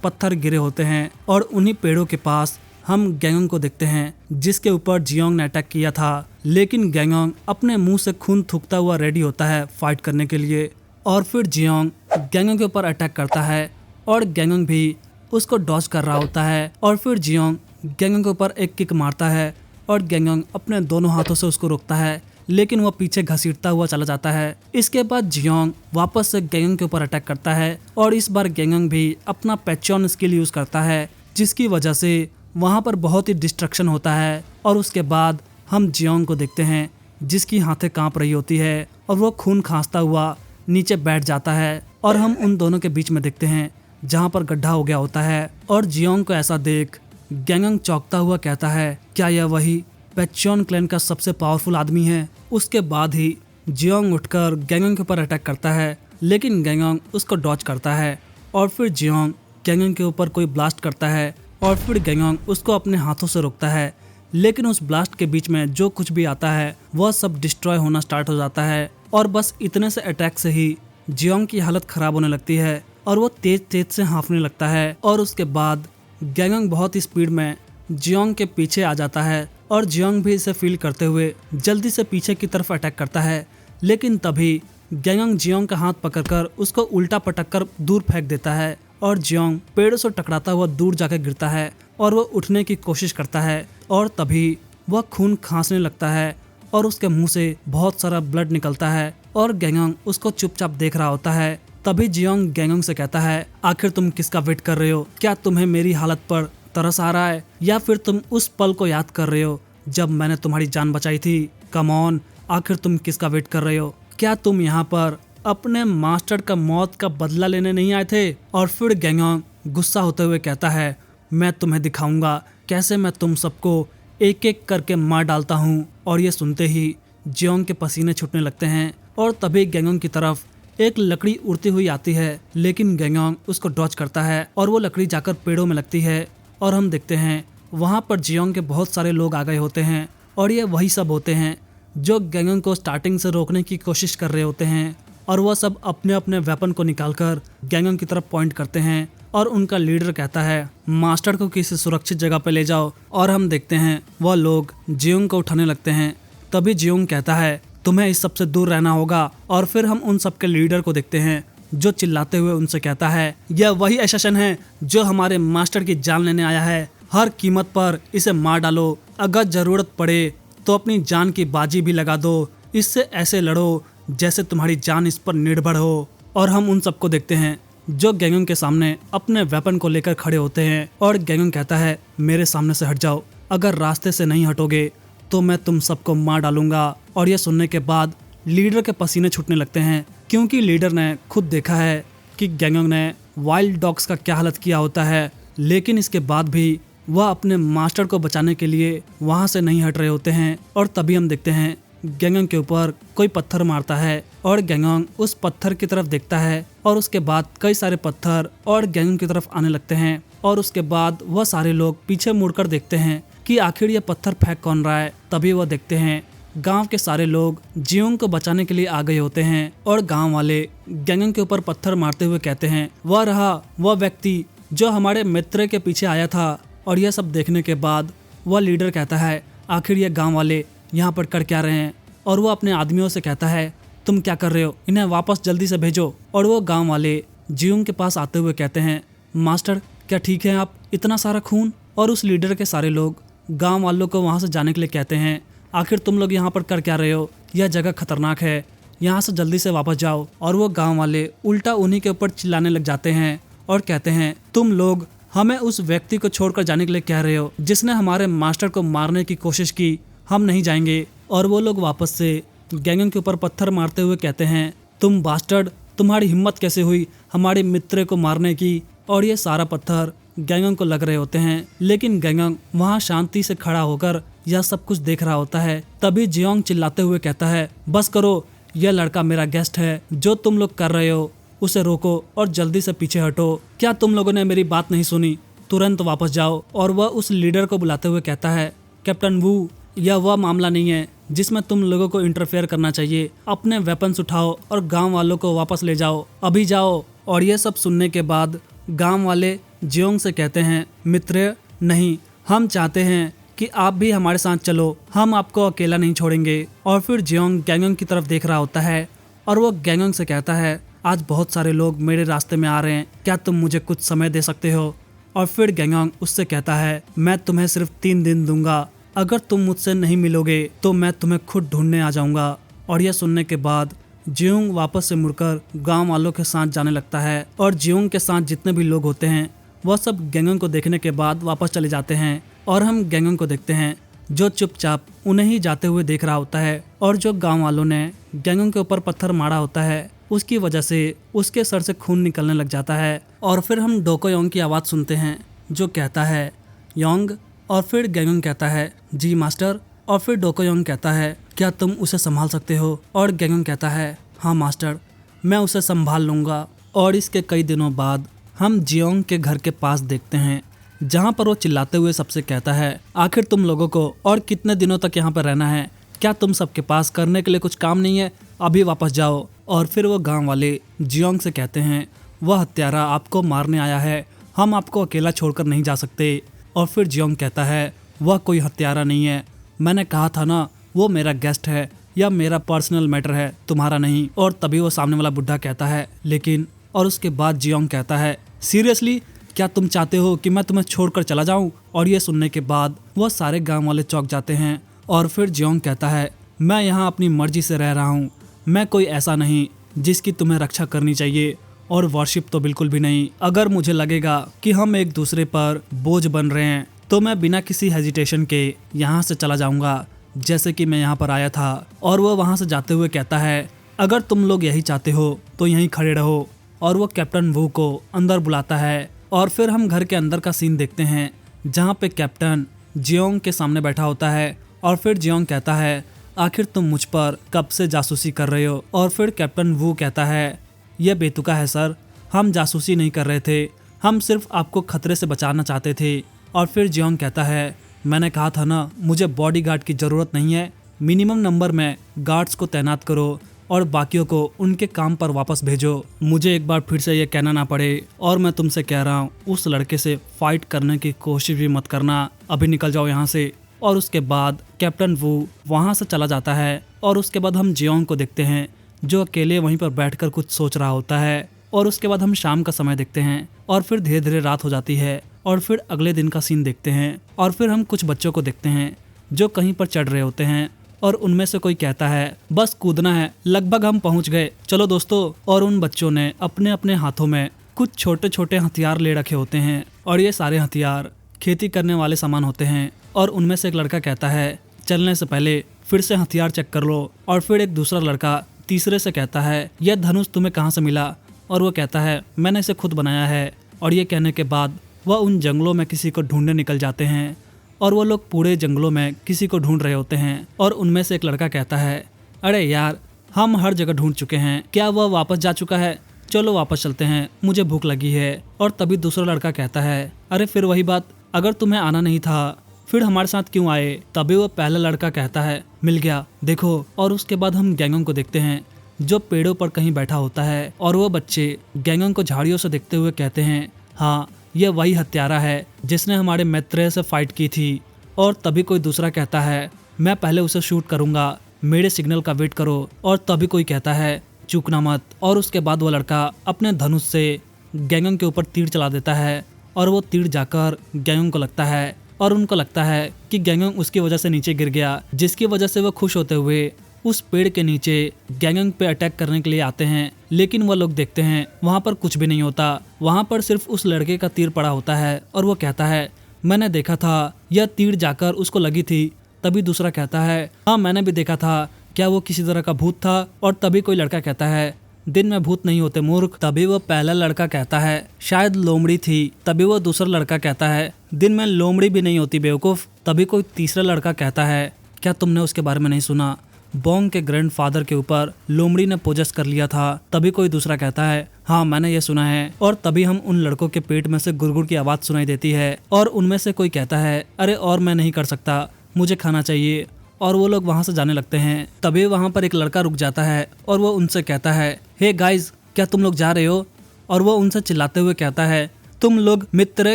पत्थर गिरे होते हैं और उन्हीं पेड़ों के पास हम गैंगोंग को देखते हैं जिसके ऊपर जियोंग ने अटैक किया था, लेकिन गैंगोंग अपने मुंह से खून थूकता हुआ रेडी होता है फाइट करने के लिए। और फिर जियोंग गैंगोंग के ऊपर अटैक करता है और गैंगोंग भी उसको डॉज कर रहा होता है। और फिर जियोंग गैंगोंग के ऊपर एक किक मारता है और गैंगोंग अपने दोनों हाथों से उसको रोकता है, लेकिन वह पीछे घसीटता हुआ चला जाता है। इसके बाद जियोंग वापस से गैंगोंग के ऊपर अटैक करता है और इस बार गैंगोंग भी अपना पैचॉन स्किल यूज करता है, जिसकी वजह से वहाँ पर बहुत ही डिस्ट्रक्शन होता है। और उसके बाद हम जियोंग को देखते हैं जिसकी हाथें कांप रही होती है और वो खून खांसता हुआ नीचे बैठ जाता है। और हम उन दोनों के बीच में देखते हैं जहाँ पर गड्ढा हो गया होता है। और जियोंग को ऐसा देख गैंगोंग चौंकता हुआ कहता है, क्या यह वही पैचॉन क्लैन का सबसे पावरफुल आदमी है? उसके बाद ही जियोंग उठकर गैंगोंग के ऊपर अटैक करता है, लेकिन गैंगोंग उसको डॉज करता है। और फिर जियोंग गैंगोंग के ऊपर कोई ब्लास्ट करता है और फिर गैंगोंग उसको अपने हाथों से रोकता है, लेकिन उस ब्लास्ट के बीच में जो कुछ भी आता है वह सब डिस्ट्रॉय होना स्टार्ट हो जाता है। और बस इतने से अटैक से ही जियोंग की हालत खराब होने लगती है और वो तेज तेज से हाँफने लगता है। और उसके बाद गैंगोंग बहुत ही स्पीड में जियोंग के पीछे आ जाता है और जियोंग भी इसे फील करते हुए जल्दी से पीछे की तरफ अटैक करता है, लेकिन तभी गैंगोंग जियोंग का हाथ पकड़कर उसको उल्टा पटक कर दूर फेंक देता है और जियोंग पेड़ों से टकराता हुआ दूर जाकर गिरता है और वो उठने की कोशिश करता है। और तभी वह खून खांसने लगता है और उसके मुंह से बहुत सारा ब्लड निकलता है और गैंगोंग उसको चुपचाप देख रहा होता है। तभी जियोंग गैंगोंग से कहता है, आखिर तुम किसका वेट कर रहे हो? क्या तुम्हें मेरी हालत पर तरस आ रहा है या फिर तुम उस पल को याद कर रहे हो जब मैंने तुम्हारी जान बचाई थी? कम ऑन, आखिर तुम किसका वेट कर रहे हो? क्या तुम यहाँ पर अपने मास्टर का मौत का बदला लेने नहीं आए थे? और फिर गैंगोंग गुस्सा होते हुए कहता है, मैं तुम्हें दिखाऊंगा कैसे मैं तुम सबको एक एक करके मार डालता हूँ। और ये सुनते ही जियोंग के पसीने छूटने लगते हैं और तभी गैंगोंग की तरफ एक लकड़ी उड़ती हुई आती है, लेकिन गैंगोंग उसको डॉज करता है और वो लकड़ी जाकर पेड़ों में लगती है। और हम देखते हैं वहाँ पर जियोंग के बहुत सारे लोग आ गए होते हैं और ये वही सब होते हैं जो गैंगोंग को स्टार्टिंग से रोकने की कोशिश कर रहे होते हैं। और वह सब अपने अपने वेपन को निकालकर गैंगोंग की तरफ पॉइंट करते हैं और उनका लीडर कहता है, मास्टर को किसी सुरक्षित जगह पर ले जाओ। और हम देखते हैं वह लोग जियोंग को उठाने लगते हैं। तभी जियोंग कहता है, तुम्हें इस सब से दूर रहना होगा। और फिर हम उन सबके लीडर को देखते हैं जो चिल्लाते हुए उनसे कहता है, यह वही एसेसिन है जो हमारे मास्टर की जान लेने आया है, हर कीमत पर इसे मार डालो, अगर जरूरत पड़े तो अपनी जान की बाजी भी लगा दो, इससे ऐसे लड़ो जैसे तुम्हारी जान इस पर निर्भर हो। और हम उन सबको देखते हैं जो गैंगोंग के सामने अपने वेपन को लेकर खड़े होते हैं और गैंगोंग कहता है, मेरे सामने से हट जाओ, अगर रास्ते से नहीं हटोगे तो मैं तुम सबको मार डालूंगा। और यह सुनने के बाद लीडर के पसीने छूटने लगते हैं, क्योंकि लीडर ने खुद देखा है कि गैंगोंग ने वाइल्ड डॉग्स का क्या हालत किया होता है, लेकिन इसके बाद भी वह अपने मास्टर को बचाने के लिए वहाँ से नहीं हट रहे होते हैं। और तभी हम देखते हैं गैंगोंग के ऊपर कोई पत्थर मारता है और गैंगोंग उस पत्थर की तरफ देखता है और उसके बाद कई सारे पत्थर और गैंगोंग की तरफ आने लगते हैं। और उसके बाद वह सारे लोग पीछे मुड़कर देखते हैं कि आखिर ये पत्थर फेंक कौन रहा है। तभी वह देखते हैं गांव के सारे लोग जियोंग को बचाने के लिए आ गए होते हैं और गांव वाले गैंगोंग के ऊपर पत्थर मारते हुए कहते हैं, वह रहा वह व्यक्ति जो हमारे मित्र के पीछे आया था। और यह सब देखने के बाद वह लीडर कहता है, आखिर ये गांव वाले यहाँ पर कर क्या रहे हैं? और वो अपने आदमियों से कहता है, तुम क्या कर रहे हो, इन्हें वापस जल्दी से भेजो। और वो गांव वाले जियोंग के पास आते हुए कहते हैं, मास्टर क्या ठीक है आप, इतना सारा खून? और उस लीडर के सारे लोग गांव वालों को वहाँ से जाने के लिए कहते हैं, आखिर तुम लोग यहाँ पर कर क्या रहे हो, यह जगह खतरनाक है, यहाँ से जल्दी से वापस जाओ। और वो गाँव वाले उल्टा उन्हीं के ऊपर चिल्लाने लग जाते हैं और कहते हैं, तुम लोग हमें उस व्यक्ति को छोड़कर जाने के लिए कह रहे हो जिसने हमारे मास्टर को मारने की कोशिश की, हम नहीं जाएंगे। और वो लोग वापस से गैंगोंग के ऊपर पत्थर मारते हुए कहते हैं, तुम बास्टर्ड, तुम्हारी हिम्मत कैसे हुई हमारे मित्र को मारने की? और ये सारा पत्थर गैंगोंग को लग रहे होते हैं, लेकिन गैंगोंग वहाँ शांति से खड़ा होकर यह सब कुछ देख रहा होता है। तभी जियोंग चिल्लाते हुए कहता है, बस करो, यह लड़का मेरा गेस्ट है, जो तुम लोग कर रहे हो उसे रोको और जल्दी से पीछे हटो। क्या तुम लोगों ने मेरी बात नहीं सुनी? तुरंत वापस जाओ। और वह उस लीडर को बुलाते हुए कहता है, कैप्टन वू, यह वह मामला नहीं है जिसमें तुम लोगों को इंटरफेयर करना चाहिए, अपने वेपन्स उठाओ और गांव वालों को वापस ले जाओ, अभी जाओ। और यह सब सुनने के बाद गांव वाले जियोंग से कहते हैं, मित्र नहीं, हम चाहते हैं कि आप भी हमारे साथ चलो, हम आपको अकेला नहीं छोड़ेंगे। और फिर जियोंग गैंगोंग की तरफ देख रहा होता है और वो गैंगोंग से कहता है, आज बहुत सारे लोग मेरे रास्ते में आ रहे हैं, क्या तुम मुझे कुछ समय दे सकते हो? और फिर गैंगोंग उससे कहता है, मैं तुम्हें सिर्फ 3 दिन दूंगा, अगर तुम मुझसे नहीं मिलोगे तो मैं तुम्हें खुद ढूंढने आ जाऊंगा। और यह सुनने के बाद जियोंग वापस से मुड़कर गांव वालों के साथ जाने लगता है और जियोंग के साथ जितने भी लोग होते हैं वह सब गैंगोंग को देखने के बाद वापस चले जाते हैं। और हम गैंगोंग को देखते हैं जो चुपचाप उन्हें ही जाते हुए देख रहा होता है। और जो गांव वालों ने गैंगोंग के ऊपर पत्थर मारा होता है उसकी वजह से उसके सर से खून निकलने लग जाता है। और फिर हम डोकोयोंग की आवाज़ सुनते हैं जो कहता है, योंग। और फिर गैंगोंग कहता है, जी मास्टर। और फिर डोकोयोंग कहता है, क्या तुम उसे संभाल सकते हो? और गैंगोंग कहता है, हाँ मास्टर, मैं उसे संभाल लूँगा। और इसके कई दिनों बाद हम जियोंग के घर के पास देखते हैं जहाँ पर वो चिल्लाते हुए सबसे कहता है, आखिर तुम लोगों को और कितने दिनों तक यहाँ पर रहना है? क्या तुम सबके पास करने के लिए कुछ काम नहीं है? अभी वापस जाओ। और फिर वो गांव वाले जियोंग से कहते हैं, वह हत्यारा आपको मारने आया है, हम आपको अकेला छोड़कर नहीं जा सकते। और फिर जियोंग कहता है, वह कोई हत्यारा नहीं है, मैंने कहा था ना, वो मेरा गेस्ट है या मेरा पर्सनल मैटर है, तुम्हारा नहीं। और तभी वो सामने वाला बुढ़ा कहता है, लेकिन। और उसके बाद जियोंग कहता है, सीरियसली क्या तुम चाहते हो कि मैं तुम्हें छोड़कर चला जाऊं? और ये सुनने के बाद वह सारे गांव वाले चौंक जाते हैं। और फिर जियोंग कहता है, मैं यहाँ अपनी मर्जी से रह रहा हूँ, मैं कोई ऐसा नहीं जिसकी तुम्हें रक्षा करनी चाहिए और वर्शिप तो बिल्कुल भी नहीं। अगर मुझे लगेगा कि हम एक दूसरे पर बोझ बन रहे हैं तो मैं बिना किसी हेजिटेशन के यहाँ से चला जाऊँगा, जैसे कि मैं यहाँ पर आया था। और वो वहाँ से जाते हुए कहता है, अगर तुम लोग यही चाहते हो तो यहीं खड़े रहो। और वो कैप्टन वू को अंदर बुलाता है। और फिर हम घर के अंदर का सीन देखते हैं जहाँ पे कैप्टन जियोंग के सामने बैठा होता है। और फिर जियोंग कहता है, आखिर तुम मुझ पर कब से जासूसी कर रहे हो? और फिर कैप्टन वू कहता है, यह बेतुका है सर, हम जासूसी नहीं कर रहे थे, हम सिर्फ आपको खतरे से बचाना चाहते थे। और फिर जियोंग कहता है, मैंने कहा था ना, मुझे बॉडीगार्ड की ज़रूरत नहीं है, मिनिमम नंबर में गार्ड्स को तैनात करो और बाकियों को उनके काम पर वापस भेजो। मुझे एक बार फिर से ये कहना ना पड़े। और मैं तुमसे कह रहा हूँ, उस लड़के से फाइट करने की कोशिश भी मत करना, अभी निकल जाओ यहाँ से। और उसके बाद कैप्टन वू वहाँ से चला जाता है। और उसके बाद हम जियोंग को देखते हैं जो अकेले वहीं पर बैठकर कुछ सोच रहा होता है। और उसके बाद हम शाम का समय देखते हैं और फिर धीरे धीरे रात हो जाती है। और फिर अगले दिन का सीन देखते हैं और फिर हम कुछ बच्चों को देखते हैं जो कहीं पर चढ़ रहे होते हैं। और उनमें से कोई कहता है, बस कूदना है, लगभग हम पहुंच गए, चलो दोस्तों। और उन बच्चों ने अपने अपने हाथों में कुछ छोटे छोटे हथियार ले रखे होते हैं और ये सारे हथियार खेती करने वाले सामान होते हैं। और उनमें से एक लड़का कहता है, चलने से पहले फिर से हथियार चेक कर लो। और फिर एक दूसरा लड़का तीसरे से कहता है, यह धनुष तुम्हें कहाँ से मिला? और वो कहता है, मैंने इसे खुद बनाया है। और ये कहने के बाद वह उन जंगलों में किसी को ढूंढने निकल जाते हैं। और वो लोग पूरे जंगलों में किसी को ढूंढ रहे होते हैं। और उनमें से एक लड़का कहता है, अरे यार, हम हर जगह ढूंढ चुके हैं, क्या वह वापस जा चुका है? चलो वापस चलते हैं, मुझे भूख लगी है। और तभी दूसरा लड़का कहता है, अरे फिर वही बात, अगर तुम्हें आना नहीं था फिर हमारे साथ क्यों आए? तभी वो पहला लड़का कहता है, मिल गया, देखो। और उसके बाद हम गैंगोंग को देखते हैं जो पेड़ों पर कहीं बैठा होता है। और वो बच्चे गैंगोंग को झाड़ियों से देखते हुए कहते हैं, हाँ, यह वही हत्यारा है जिसने हमारे मैत्रेय से फाइट की थी। और तभी कोई दूसरा कहता है, मैं पहले उसे शूट करूंगा, मेरे सिग्नल का वेट करो। और तभी कोई कहता है, चूकना मत। और उसके बाद वो लड़का अपने धनुष से गैंगोंग के ऊपर तीर चला देता है और वो तीर जाकर गैंगोंग को लगता है। और उनको लगता है कि गैंगोंग उसकी वजह से नीचे गिर गया, जिसकी वजह से वो खुश होते हुए उस पेड़ के नीचे गैंगोंग पे अटैक करने के लिए आते हैं। लेकिन वो लोग देखते हैं वहाँ पर कुछ भी नहीं होता, वहाँ पर सिर्फ उस लड़के का तीर पड़ा होता है। और वो कहता है, मैंने देखा था, यह तीर जाकर उसको लगी थी। तभी दूसरा कहता है, हाँ मैंने भी देखा था, क्या वो किसी तरह का भूत था? और तभी कोई लड़का कहता है, दिन में भूत नहीं होते मूर्ख। तभी वो पहला लड़का कहता है, शायद लोमड़ी थी। तभी वो दूसरा लड़का कहता है, दिन में लोमड़ी भी नहीं होती बेवकूफ। तभी कोई तीसरा लड़का कहता है, क्या तुमने उसके बारे में नहीं सुना? बोंग के ग्रैंडफादर के ऊपर लोमड़ी ने पोजेस कर लिया था। तभी कोई दूसरा कहता है, हाँ मैंने ये सुना है। और तभी हम उन लड़कों के पेट में से गुड़गुड़ की आवाज़ सुनाई देती है। और उनमें से कोई कहता है, अरे और मैं नहीं कर सकता, मुझे खाना चाहिए। और वो लोग वहाँ से जाने लगते हैं। तभी वहाँ पर एक लड़का रुक जाता है और वो उनसे कहता है, हे गाइज, क्या तुम लोग जा रहे हो? और वो उनसे चिल्लाते हुए कहता है, तुम लोग मित्र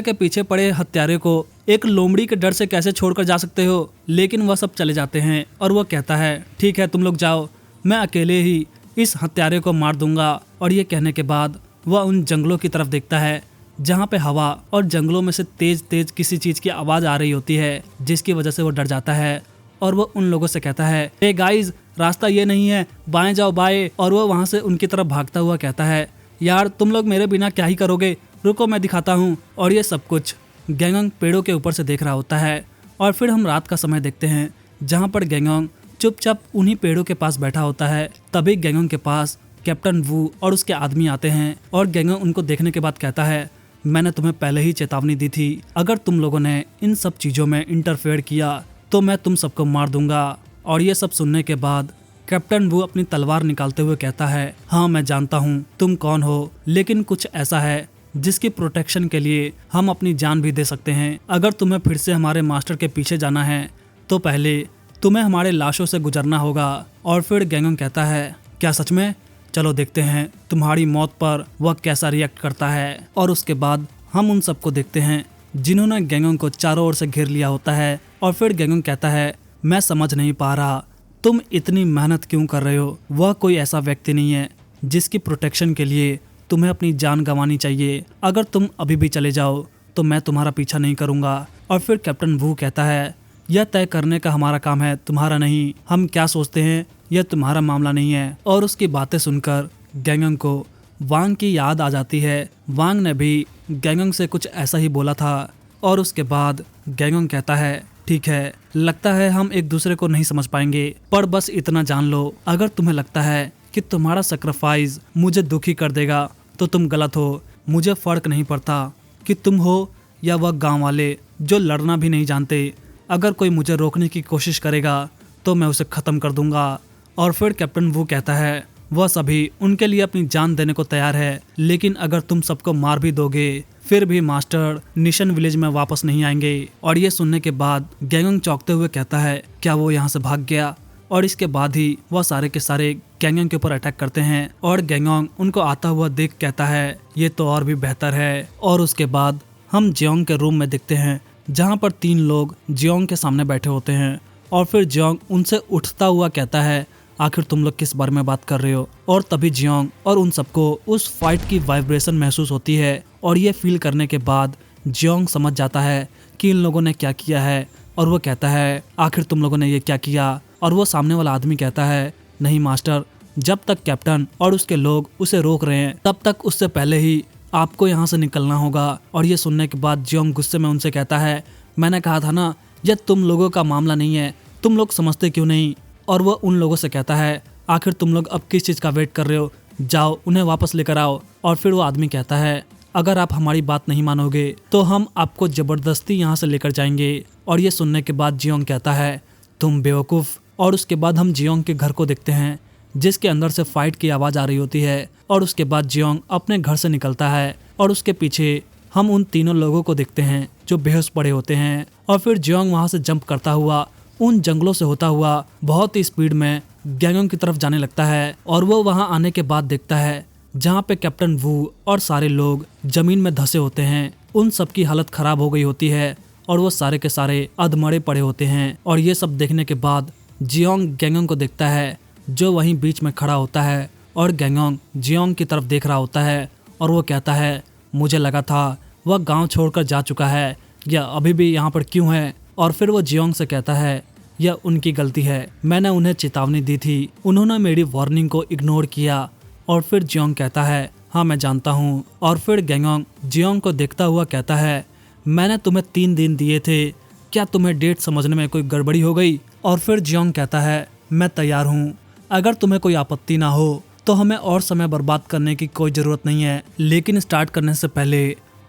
के पीछे पड़े हत्यारे को एक लोमड़ी के डर से कैसे छोड़कर जा सकते हो। लेकिन वह सब चले जाते हैं और वह कहता है ठीक है तुम लोग जाओ, मैं अकेले ही इस हत्यारे को मार दूंगा। और ये कहने के बाद वह उन जंगलों की तरफ देखता है जहाँ पे हवा और जंगलों में से तेज तेज किसी चीज की आवाज आ रही होती है, जिसकी वजह से वो डर जाता है। और वो उन लोगों से कहता है हे गाइस, रास्ता ये नहीं है, बाएं जाओ बाएं। और वो वहां से उनकी तरफ भागता हुआ कहता है यार तुम लोग मेरे बिना क्या ही करोगे, रुको मैं दिखाता हूँ। और ये सब कुछ गेंगोंग पेड़ों के ऊपर से देख रहा होता है। और फिर हम रात का समय देखते हैं जहाँ पर गेंगोंग चुपचाप उन्हीं पेड़ों के पास बैठा होता है। तभी गेंगोंग के पास कैप्टन वू और उसके आदमी आते हैं और गेंगोंग उनको देखने के बाद कहता है मैंने तुम्हें पहले ही चेतावनी दी थी, अगर तुम लोगों ने इन सब चीजों में इंटरफेयर किया तो मैं तुम सबको मार दूंगा। और ये सब सुनने के बाद कैप्टन वू अपनी तलवार निकालते हुए कहता है हाँ मैं जानता हूँ तुम कौन हो, लेकिन कुछ ऐसा है जिसकी प्रोटेक्शन के लिए हम अपनी जान भी दे सकते हैं। अगर तुम्हें फिर से हमारे मास्टर के पीछे जाना है तो पहले तुम्हें हमारे लाशों से गुजरना होगा। और फिर गेंगोंग कहता है क्या सच में, चलो देखते हैं तुम्हारी मौत पर वह कैसा रिएक्ट करता है। और उसके बाद हम उन सबको देखते हैं जिन्होंने गेंगोंग को चारों ओर से घेर लिया होता है। और फिर गेंगोंग कहता है मैं समझ नहीं पा रहा तुम इतनी मेहनत क्यों कर रहे हो। वह कोई ऐसा व्यक्ति नहीं है जिसकी प्रोटेक्शन के लिए तुम्हें अपनी जान गंवानी चाहिए। अगर तुम अभी भी चले जाओ तो मैं तुम्हारा पीछा नहीं करूंगा। और फिर कैप्टन वू कहता है यह तय करने का हमारा काम है, तुम्हारा नहीं। हम क्या सोचते हैं यह तुम्हारा मामला नहीं है। और उसकी बातें सुनकर गेंगोंग को वांग की याद आ जाती है। वांग ने भी गेंगोंग से कुछ ऐसा ही बोला था। और उसके बाद गेंगोंग कहता है ठीक है, लगता है हम एक दूसरे को नहीं समझ पाएंगे, पर बस इतना जान लो अगर तुम्हें लगता है कि तुम्हारा सैक्रिफाइस मुझे दुखी कर देगा तो तुम गलत हो। मुझे फर्क नहीं पड़ता कि तुम हो या वह गांव वाले जो लड़ना भी नहीं जानते। अगर कोई मुझे रोकने की कोशिश करेगा तो मैं उसे खत्म कर दूंगा। और फिर कैप्टन वू कहता है वह सभी उनके लिए अपनी जान देने को तैयार है, लेकिन अगर तुम सबको मार भी दोगे फिर भी मास्टर निशन विलेज में वापस नहीं आएंगे। और ये सुनने के बाद गेंगोंग चौंकते हुए कहता है क्या वो यहाँ से भाग गया। और इसके बाद ही वह सारे के सारे गेंगोंग के ऊपर अटैक करते हैं। और गेंगोंग उनको आता हुआ देख कहता है ये तो और भी बेहतर है। और उसके बाद हम जियोंग के रूम में दिखते हैं जहाँ पर 3 लोग जियोंग के सामने बैठे होते हैं। और फिर जियोंग उनसे उठता हुआ कहता है आखिर तुम लोग किस बारे में बात कर रहे हो। और तभी जियोंग और उन सबको उस फाइट की वाइब्रेशन महसूस होती है। और ये फील करने के बाद जियोंग समझ जाता है कि इन लोगों ने क्या किया है। और वो कहता है आखिर तुम लोगों ने ये क्या किया। और वो सामने वाला आदमी कहता है नहीं मास्टर, जब तक कैप्टन और उसके लोग उसे रोक रहे हैं तब तक उससे पहले ही आपको यहाँ से निकलना होगा। और ये सुनने के बाद जियोंग गुस्से में उनसे कहता है मैंने कहा था ना यह तुम लोगों का मामला नहीं है, तुम लोग समझते क्यों नहीं। और वह उन लोगों से कहता है आखिर तुम लोग अब किस चीज़ का वेट कर रहे हो, जाओ उन्हें वापस लेकर आओ। और फिर वो आदमी कहता है अगर आप हमारी बात नहीं मानोगे तो हम आपको ज़बरदस्ती यहाँ से लेकर जाएंगे। और ये सुनने के बाद जियोंग कहता है तुम बेवकूफ़। और उसके बाद हम जियोंग के घर को देखते हैं जिसके अंदर से फाइट की आवाज़ आ रही होती है। और उसके बाद जियोंग अपने घर से निकलता है और उसके पीछे हम उन तीनों लोगों को देखते हैं जो बेहोश पड़े होते हैं। और फिर जियोंग वहाँ से जंप करता हुआ उन जंगलों से होता हुआ बहुत ही स्पीड में गेंगोंग की तरफ जाने लगता है। और वो वहाँ आने के बाद देखता है जहाँ पे कैप्टन वू और सारे लोग जमीन में धंसे होते हैं। उन सबकी हालत खराब हो गई होती है और वो सारे के सारे अधमरे पड़े होते हैं। और ये सब देखने के बाद जियोंग गेंगोंग को देखता है जो वहीं बीच में खड़ा होता है। और गेंगोंग जियोंग की तरफ देख रहा होता है और वो कहता है मुझे लगा था वह गांव छोड़कर जा चुका है, या अभी भी यहाँ पर क्यों है। और फिर वो जियोंग से कहता है यह उनकी गलती है, मैंने उन्हें चेतावनी दी थी, उन्होंने मेरी वार्निंग को इग्नोर किया। और फिर जियोंग कहता है हाँ मैं जानता हूँ। और फिर गेंगोंग जियोंग को देखता हुआ कहता है मैंने तुम्हें 3 दिन दिए थे, क्या तुम्हें डेट समझने में कोई गड़बड़ी हो गई। और फिर जियोंग कहता है मैं तैयार हूँ, अगर तुम्हें कोई आपत्ति ना हो तो हमें और समय बर्बाद करने की कोई ज़रूरत नहीं है। लेकिन स्टार्ट करने से पहले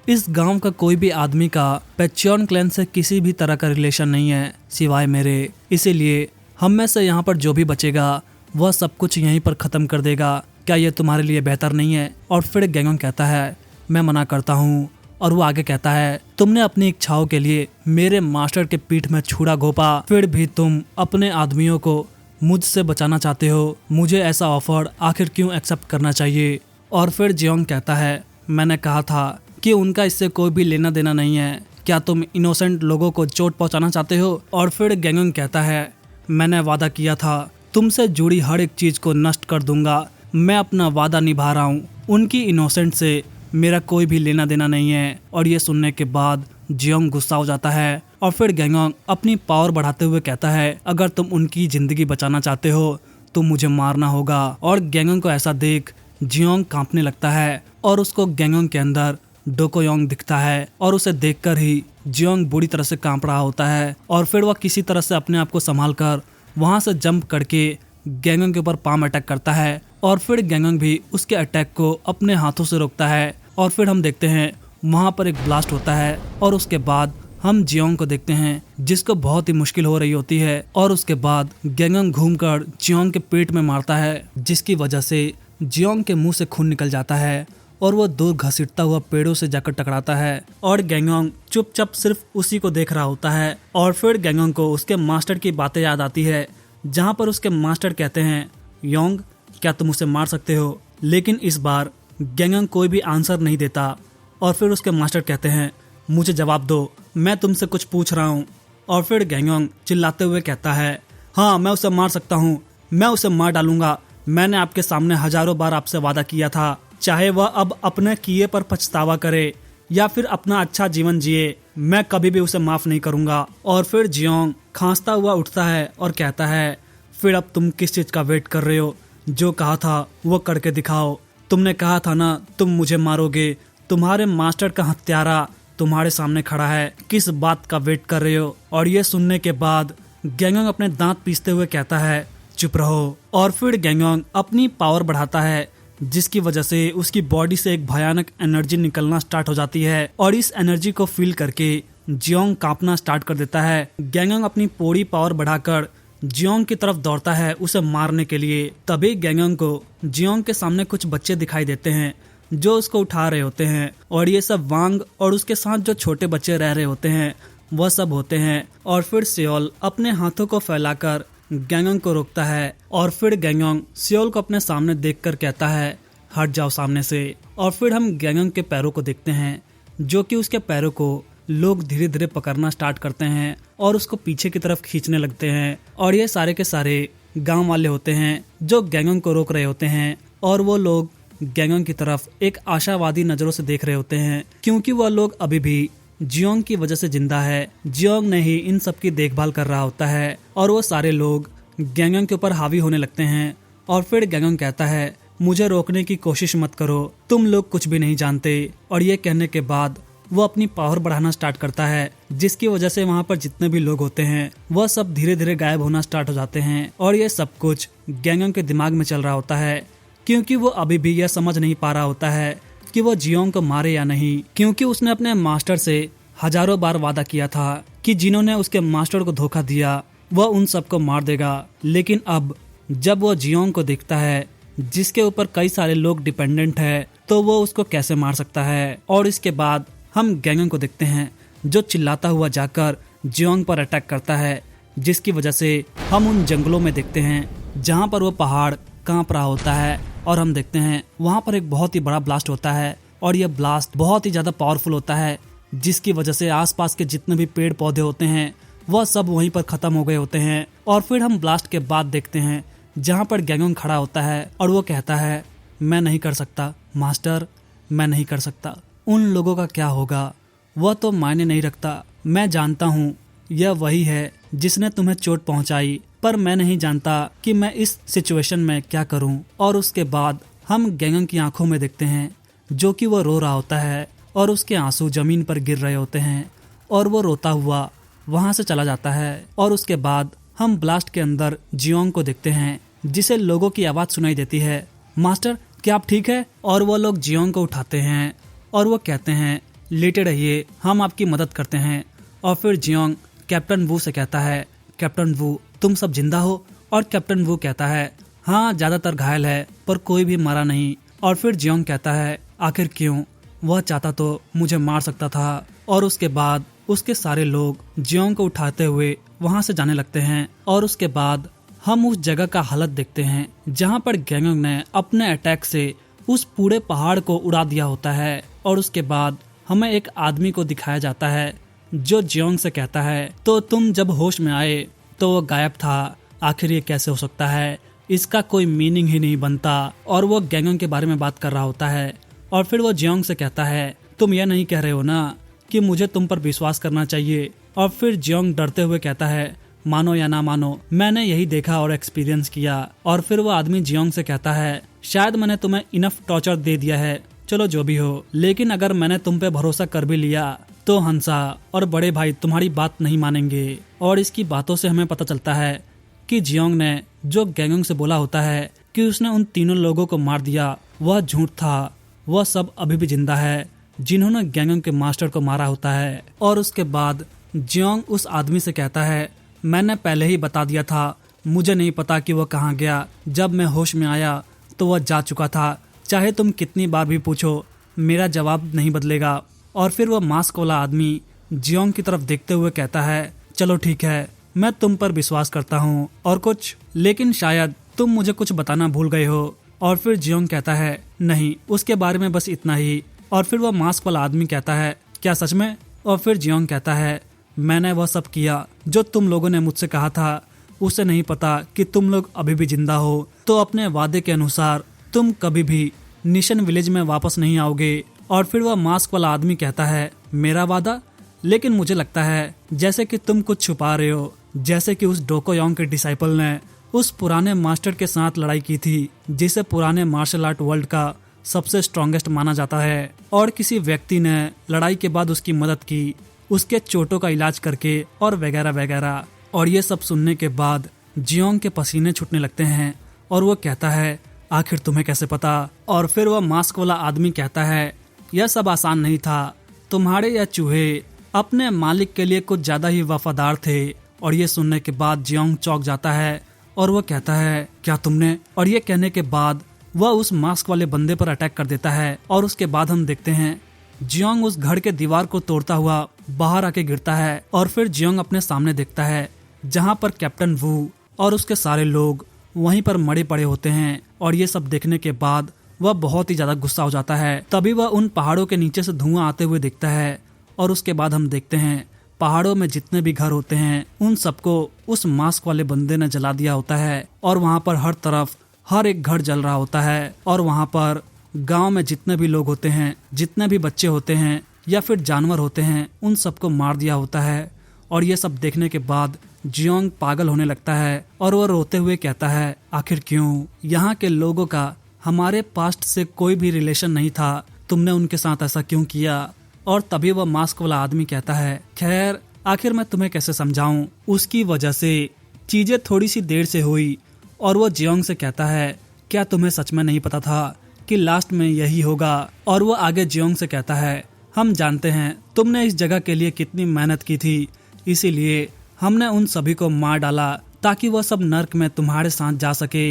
इस गांव का कोई भी आदमी का पैच्योन क्लैन से किसी भी तरह का रिलेशन नहीं है सिवाय मेरे, इसीलिए हम में से यहाँ पर जो भी बचेगा वह सब कुछ यहीं पर ख़त्म कर देगा। क्या ये तुम्हारे लिए बेहतर नहीं है। और फिर गेंगोंग कहता है मैं मना करता हूँ। और वो आगे कहता है तुमने अपनी इच्छाओं के लिए मेरे मास्टर के पीठ में छुरा घोंपा, फिर भी तुम अपने आदमियों को मुझसे बचाना चाहते हो, मुझे ऐसा ऑफर आखिर क्यों एक्सेप्ट करना चाहिए। और फिर जियोंग कहता है मैंने कहा था कि उनका इससे कोई भी लेना देना नहीं है, क्या तुम इनोसेंट लोगों को चोट पहुंचाना चाहते हो? और फिर गैंगंग कहता है, मैंने वादा किया था तुमसे जुड़ी हर एक चीज को नष्ट कर दूंगा। मैं अपना वादा निभा रहा हूँ। उनकी इनोसेंट से मेरा कोई भी लेना देना नहीं है। और ये सुनने के बाद जियोंग गुस्सा हो जाता है और फिर गैंगंग अपनी पावर बढ़ाते हुए कहता है, अगर तुम उनकी जिंदगी बचाना चाहते हो तो मुझे मारना होगा। और गैंगंग को ऐसा देख जियोंग कांपने लगता है और उसको गैंगंग के अंदर डोकोयोंग दिखता है और उसे देखकर ही जियोंग बुरी तरह से कांप रहा होता है। और फिर वह किसी तरह से अपने आप को संभाल कर वहाँ से जंप करके गैंगंग के ऊपर पाम अटैक करता है और फिर गैंगंग भी उसके अटैक को अपने हाथों से रोकता है। और फिर हम देखते हैं वहाँ पर एक ब्लास्ट होता है और उसके बाद हम जियोंग को देखते हैं जिसको बहुत ही मुश्किल हो रही होती है। और उसके बाद गैंगंग घूमकर जियोंग के पेट में मारता है, जिसकी वजह से जियोंग के मुंह से खून निकल जाता है और वो दूर घसीटता हुआ पेड़ों से जाकर टकराता है। और गैंगंग चुपचाप सिर्फ उसी को देख रहा होता है। और फिर गैंगंग को उसके मास्टर की बातें याद आती है, जहाँ पर उसके मास्टर कहते हैं, योंग क्या तुम उसे मार सकते हो? लेकिन इस बार गैंगंग कोई भी आंसर नहीं देता। और फिर उसके मास्टर कहते हैं, मुझे जवाब दो, मैं तुमसे कुछ पूछ रहा हूँ। और फिर गैंगंग चिल्लाते हुए कहता है, हाँ मैं उसे मार सकता हूँ, मैं उसे मार डालूंगा। मैंने आपके सामने हजारों बार आपसे वादा किया था, चाहे वह अब अपने किए पर पछतावा करे या फिर अपना अच्छा जीवन जिए, मैं कभी भी उसे माफ नहीं करूंगा। और फिर जियोंग खांसता हुआ उठता है और कहता है, फिर अब तुम किस चीज का वेट कर रहे हो? जो कहा था वो करके दिखाओ। तुमने कहा था ना तुम मुझे मारोगे, तुम्हारे मास्टर का हत्यारा तुम्हारे सामने खड़ा है, किस बात का वेट कर रहे हो? और ये सुनने के बाद गैंगंग अपने दांत पीसते हुए कहता है, चुप रहो। और फिर गैंगंग अपनी पावर बढ़ाता है, जिसकी वजह से उसकी बॉडी से एक भयानक एनर्जी निकलना स्टार्ट हो जाती है। और इस एनर्जी को फील करके जियोंग कांपना स्टार्ट कर देता है। गैंगंग अपनी पूरी पावर बढ़ाकर जियोंग की तरफ दौड़ता है उसे मारने के लिए। तभी गैंगंग को जियोंग के सामने कुछ बच्चे दिखाई देते हैं जो उसको उठा रहे होते हैं। और ये सब वांग और उसके साथ जो छोटे बच्चे रह रहे होते हैं वह सब होते हैं। और फिर सियोल अपने हाथों को फैलाकर गैंगंग को रोकता है। और फिर गैंगंग सियोल को अपने सामने देखकर कहता है, हट जाओ सामने से। और फिर हम गैंगंग के पैरों को देखते हैं, जो कि उसके पैरों को लोग धीरे धीरे पकड़ना स्टार्ट करते हैं और उसको पीछे की तरफ खींचने लगते हैं। और ये सारे के सारे गांव वाले होते हैं जो गैंगंग को रोक रहे होते हैं। और वो लोग गैंगंग की तरफ एक आशावादी नजरों से देख रहे होते हैं, क्योंकि वह लोग अभी भी जियोंग की वजह से जिंदा है। जियोंग ने ही इन सब की देखभाल कर रहा होता है। और वो सारे लोग गैंगंग के ऊपर हावी होने लगते हैं। और फिर गैंगंग कहता है, मुझे रोकने की कोशिश मत करो, तुम लोग कुछ भी नहीं जानते। और ये कहने के बाद वो अपनी पावर बढ़ाना स्टार्ट करता है, जिसकी वजह से वहाँ पर जितने भी लोग होते हैं वह सब धीरे धीरे गायब होना स्टार्ट हो जाते हैं। और ये सब कुछ गैंगंग के दिमाग में चल रहा होता है, क्योंकि वो अभी भी यह समझ नहीं पा रहा होता है कि वो जियोंग को मारे या नहीं। क्योंकि उसने अपने मास्टर से हजारों बार वादा किया था कि जिन्होंने उसके मास्टर को धोखा दिया वह उन सबको मार देगा। लेकिन अब जब वो जियोंग को देखता है जिसके ऊपर कई सारे लोग डिपेंडेंट है, तो वो उसको कैसे मार सकता है। और इसके बाद हम गैंगंग को देखते हैं जो चिल्लाता हुआ जाकर जियोंग पर अटैक करता है, जिसकी वजह से हम उन जंगलों में देखते हैं जहाँ पर वो पहाड़ कांप रहा होता है। और हम देखते हैं वहाँ पर एक बहुत ही बड़ा ब्लास्ट होता है और यह ब्लास्ट बहुत ही ज़्यादा पावरफुल होता है, जिसकी वजह से आसपास के जितने भी पेड़ पौधे होते हैं वह सब वहीं पर खत्म हो गए होते हैं। और फिर हम ब्लास्ट के बाद देखते हैं जहाँ पर गैंगंग खड़ा होता है और वो कहता है, मैं नहीं कर सकता मास्टर, मैं नहीं कर सकता। उन लोगों का क्या होगा वह तो मायने नहीं रखता। मैं जानता हूँ यह वही है जिसने तुम्हें चोट पहुँचाई, पर मैं नहीं जानता कि मैं इस सिचुएशन में क्या करूँ। और उसके बाद हम गैंगंग की आंखों में देखते हैं जो कि वो रो रहा होता है और उसके आंसू जमीन पर गिर रहे होते हैं और वो रोता हुआ वहाँ से चला जाता है। और उसके बाद हम ब्लास्ट के अंदर जियोंग को देखते हैं जिसे लोगों की आवाज़ सुनाई देती है, मास्टर क्या आप ठीक है? और वो लोग जियोंग को उठाते हैं और वो कहते हैं, लेटे रहिए, हम आपकी मदद करते हैं। और फिर जियोंग कैप्टन वू से कहता है, कैप्टन वू तुम सब जिंदा हो? और कैप्टन वू कहता है, हाँ ज़्यादातर घायल है पर कोई भी मरा नहीं। और फिर जियोंग कहता है, आखिर क्यों? वह चाहता तो मुझे मार सकता था। और उसके बाद उसके सारे लोग जियोंग को उठाते हुए वहाँ से जाने लगते हैं। और उसके बाद हम उस जगह का हालत देखते हैं जहाँ पर गैंगंग ने अपने अटैक से उस पूरे पहाड़ को उड़ा दिया होता है। और उसके बाद हमें एक आदमी को दिखाया जाता है जो जियोंग से कहता है तो तुम जब होश में आए तो वो गायब था, आखिर ये कैसे हो सकता है, इसका कोई मीनिंग ही नहीं बनता। और वो गैंगोंग के बारे में बात कर रहा होता है और फिर वो जियोंग से कहता है तुम ये नहीं कह रहे हो ना कि मुझे तुम पर विश्वास करना चाहिए। और फिर जियोंग डरते हुए कहता है मानो या ना मानो, मैंने यही देखा और एक्सपीरियंस किया। और फिर वो आदमी जियोंग से कहता है शायद मैंने तुम्हें इनफ टॉर्चर दे दिया है, चलो जो भी हो, लेकिन अगर मैंने तुम पे भरोसा कर भी लिया तो हंसा और बड़े भाई तुम्हारी बात नहीं मानेंगे। और इसकी बातों से हमें पता चलता है कि जियोंग ने जो गैंगोंग से बोला होता है कि उसने उन तीनों लोगों को मार दिया, वह झूठ था। वह सब अभी भी जिंदा है जिन्होंने गैंगोंग के मास्टर को मारा होता है। और उसके बाद जियोंग उस आदमी से कहता है मैंने पहले ही बता दिया था, मुझे नहीं पता कि वह कहाँ गया। जब मैं होश में आया तो वह जा चुका था, चाहे तुम कितनी बार भी पूछो मेरा जवाब नहीं बदलेगा। और फिर वह मास्क वाला आदमी जियोंग की तरफ देखते हुए कहता है चलो ठीक है, मैं तुम पर विश्वास करता हूँ और कुछ, लेकिन शायद तुम मुझे कुछ बताना भूल गए हो। और फिर जियोंग कहता है नहीं, उसके बारे में बस इतना ही। और फिर वह मास्क वाला आदमी कहता है क्या सच में? और फिर जियोंग कहता है मैंने वह सब किया जो तुम लोगों ने मुझसे कहा था। उसे नहीं पता कि तुम लोग अभी भी जिंदा हो, तो अपने वादे के अनुसार तुम कभी भी निशन विलेज में वापस नहीं आओगे। और फिर वह मास्क वाला आदमी कहता है मेरा वादा? लेकिन मुझे लगता है जैसे कि तुम कुछ छुपा रहे हो, जैसे कि उस डोकोयोंग के डिसाइपल ने उस पुराने मास्टर के साथ लड़ाई की थी जिसे पुराने मार्शल आर्ट वर्ल्ड का सबसे स्ट्रॉन्गेस्ट माना जाता है। और किसी व्यक्ति ने लड़ाई के बाद उसकी मदद की, उसके चोटों का इलाज करके और वगैरह वगैरह। और ये सब सुनने के बाद जियोंग के पसीने छूटने लगते हैं और वो कहता है आखिर तुम्हें कैसे पता? और फिर वह मास्क वाला आदमी कहता है यह सब आसान नहीं था, तुम्हारे यह चूहे अपने मालिक के लिए कुछ ज्यादा ही वफादार थे। और ये सुनने के बाद जियोंग चौंक जाता है और वो कहता है क्या तुमने? और ये कहने के बाद वह उस मास्क वाले बंदे पर अटैक कर देता है। और उसके बाद हम देखते हैं जियोंग उस घर के दीवार को तोड़ता हुआ बाहर आके गिरता है। और फिर जियोंग अपने सामने देखता है जहाँ पर कैप्टन वू और उसके सारे लोग वहीं पर मरे पड़े होते हैं। और ये सब देखने के बाद वह बहुत ही ज्यादा गुस्सा हो जाता है। तभी वह उन पहाड़ों के नीचे से धुआं आते हुए दिखता है। और उसके बाद हम देखते हैं पहाड़ों में जितने भी घर होते हैं उन सबको उस मास्क वाले बंदे ने जला दिया होता है। और वहाँ पर हर तरफ हर एक घर जल रहा होता है। और वहाँ पर गांव में जितने भी लोग होते हैं, जितने भी बच्चे होते हैं या फिर जानवर होते हैं, उन सबको मार दिया होता है। और ये सब देखने के बाद जियोंग पागल होने लगता है और वो रोते हुए कहता है आखिर क्यों? यहाँ के लोगों का हमारे पास्ट से कोई भी रिलेशन नहीं था, तुमने उनके साथ ऐसा क्यों किया? और तभी वह मास्क वाला आदमी कहता है खैर आखिर मैं तुम्हें कैसे समझाऊं, उसकी वजह से चीजें थोड़ी सी देर से हुई। और वो जियोंग से कहता है क्या तुम्हें सच में नहीं पता था कि लास्ट में यही होगा? और वो आगे जियोंग से कहता है हम जानते हैं तुमने इस जगह के लिए कितनी मेहनत की थी, इसीलिए हमने उन सभी को मार डाला ताकि वह सब नर्क में तुम्हारे साथ जा सके।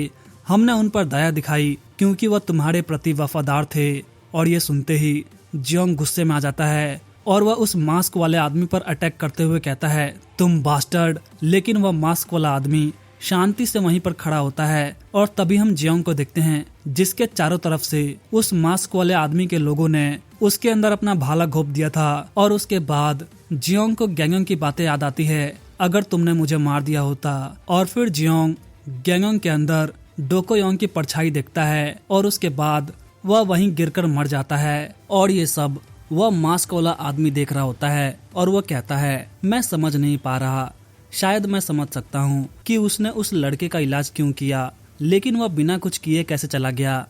हमने उन पर दया दिखाई क्योंकि वह तुम्हारे प्रति वफादार थे। और ये सुनते ही जियोंग गुस्से में आ जाता है और वह उस मास्क वाले आदमी पर अटैक करते हुए कहता है तुम बास्टर्ड। लेकिन वह मास्क वाला आदमी शांति से वहीं पर खड़ा होता है। और तभी हम जियोंग को देखते हैं जिसके चारों तरफ से उस मास्क वाले आदमी के लोगों ने उसके अंदर अपना भाला घोंप दिया था। और उसके बाद जियोंग को गैंगोंग की बातें याद आती है, अगर तुमने मुझे मार दिया होता। और फिर जियोंग गैंगोंग के अंदर डोकोयोंग की परछाई देखता है और उसके बाद वह वहीं गिरकर मर जाता है। और ये सब वह मास्क वाला आदमी देख रहा होता है और वह कहता है मैं समझ नहीं पा रहा, शायद मैं समझ सकता हूँ कि उसने उस लड़के का इलाज क्यों किया, लेकिन वह बिना कुछ किए कैसे चला गया?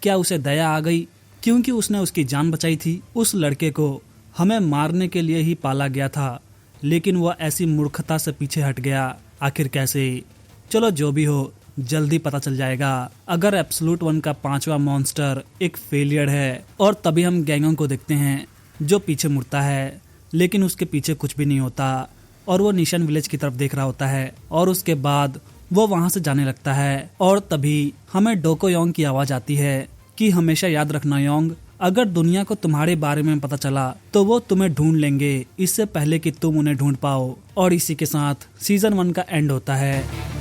क्या उसे दया आ गई क्योंकि उसने उसकी जान बचाई थी? उस लड़के को हमें मारने के लिए ही पाला गया था, लेकिन वह ऐसी मूर्खता से पीछे हट गया, आखिर कैसे? चलो जो भी हो जल्दी पता चल जाएगा। अगर एब्सोल्यूट 1 का 5वां मॉन्स्टर एक फेलियर है। और तभी हम गैंगोंग को देखते हैं जो पीछे मुड़ता है, लेकिन उसके पीछे कुछ भी नहीं होता और वो निशन विलेज की तरफ देख रहा होता है। और उसके बाद वो वहां से जाने लगता है। और तभी हमें डोकोयोंग की आवाज आती है कि हमेशा याद रखना योंग, अगर दुनिया को तुम्हारे बारे में पता चला तो वो तुम्हें ढूंढ लेंगे इससे पहले कि तुम उन्हें ढूंढ पाओ। और इसी के साथ सीजन 1 का एंड होता है।